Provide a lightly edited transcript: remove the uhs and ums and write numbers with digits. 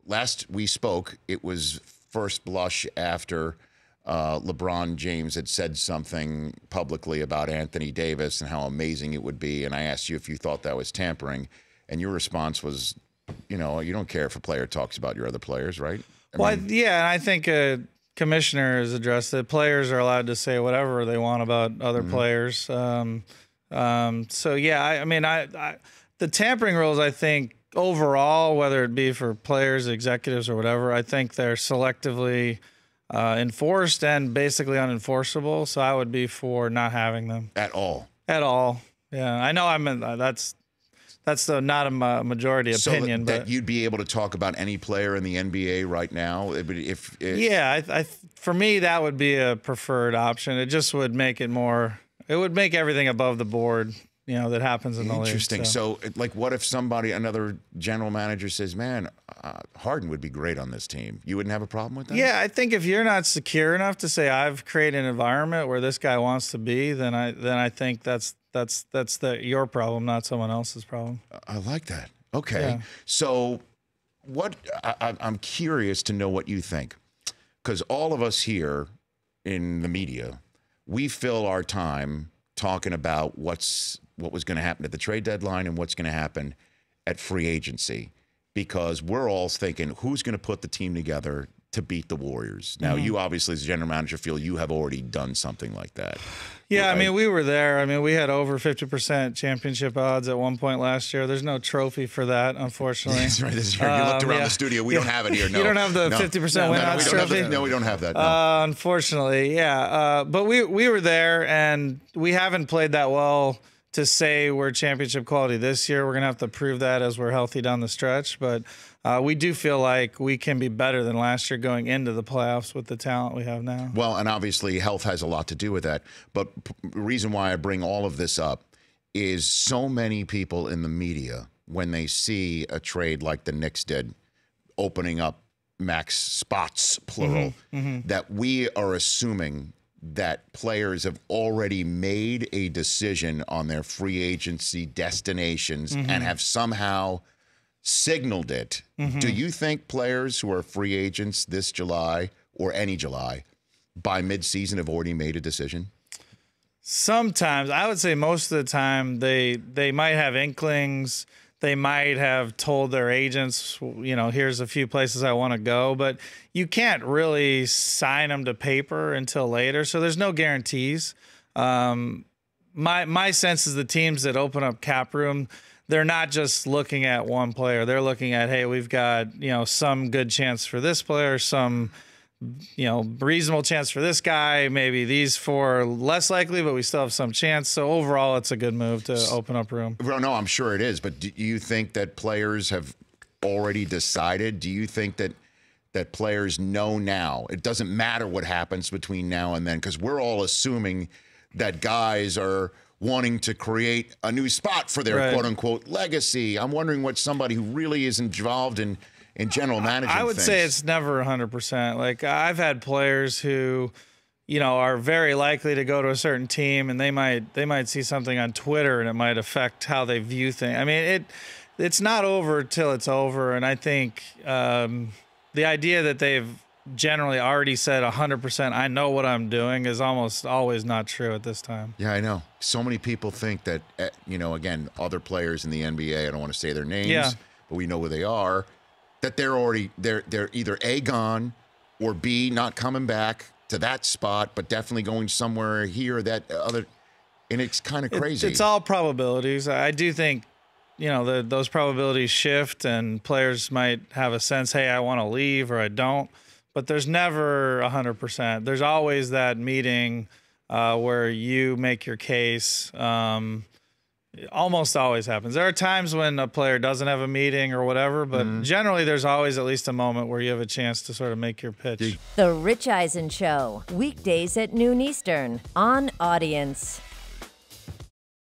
last we spoke, it was first blush after LeBron James had said something publicly about Anthony Davis and how amazing it would be. And I asked you if you thought that was tampering. And your response was, you don't care if a player talks about your other players, right? Yeah, and I think a commissioner has addressed it. Players are allowed to say whatever they want about other players. So, yeah, the tampering rules, I think, overall, whether it be for players, executives, or whatever, I think they're selectively enforced and basically unenforceable. So I would be for not having them. At all? At all. Yeah, I know that's not a majority opinion. So that but you'd be able to talk about any player in the NBA right now? For me, that would be a preferred option. It just would make it more – it would make everything above the board, that happens in the league. Interesting. So, what if another general manager says, man, Harden would be great on this team. You wouldn't have a problem with that? Yeah, I think if you're not secure enough to say I've created an environment where this guy wants to be, then I think that's your problem, not someone else's problem. I like that. Okay. Yeah. So I'm curious to know what you think, because all of us here in the media, we fill our time talking about what was going to happen at the trade deadline and what's going to happen at free agency, because we're all thinking, who's going to put the team together to beat the Warriors? Now, you obviously, as a general manager, feel you have already done something like that. Yeah, right? we were there. We had over 50% championship odds at one point last year. There's no trophy for that, unfortunately. That's right. This year. You looked around the studio. We don't have it here. No. You don't have the 50% win odds trophy? No, we don't have that. No. Unfortunately, yeah. But we were there, and we haven't played that well to say we're championship quality this year. We're going to have to prove that as we're healthy down the stretch. But we do feel like we can be better than last year going into the playoffs with the talent we have now. Well, and obviously health has a lot to do with that. But the reason why I bring all of this up is so many people in the media, when they see a trade like the Knicks did, opening up max spots, plural, that we are assuming that players have already made a decision on their free agency destinations and have somehow signaled it. Do you think players who are free agents this July or any July by midseason have already made a decision? Sometimes. I would say most of the time they might have inklings. They might have told their agents, here's a few places I want to go, but you can't really sign them to paper until later. So there's no guarantees. My sense is the teams that open up cap room, they're not just looking at one player. They're looking at, hey, we've got, some good chance for this player, some, reasonable chance for this guy, maybe these four less likely, but we still have some chance. So overall, it's a good move to open up room. Well, no, I'm sure it is. But do you think that players have already decided? Do you think that players know now? It doesn't matter what happens between now and then, because we're all assuming that guys are wanting to create a new spot for their quote-unquote legacy. I'm wondering what somebody who really is involved in general management I would say it's never 100%. Like, I've had players who, are very likely to go to a certain team, and they might see something on Twitter, and it might affect how they view things. It's not over till it's over, and I think the idea that they've generally already said 100%, I know what I'm doing, is almost always not true at this time. Yeah, I know. So many people think that, again, other players in the NBA, I don't want to say their names, but we know who they are, that they're either A, gone, or B, not coming back to that spot, but definitely going somewhere here, that other, and it's kind of crazy. It's all probabilities. I do think, those probabilities shift, and players might have a sense, hey, I want to leave or I don't, but there's never 100%. There's always that meeting where you make your case. It almost always happens. There are times when a player doesn't have a meeting or whatever, but generally there's always at least a moment where you have a chance to sort of make your pitch. The Rich Eisen Show, weekdays at noon Eastern on Audience.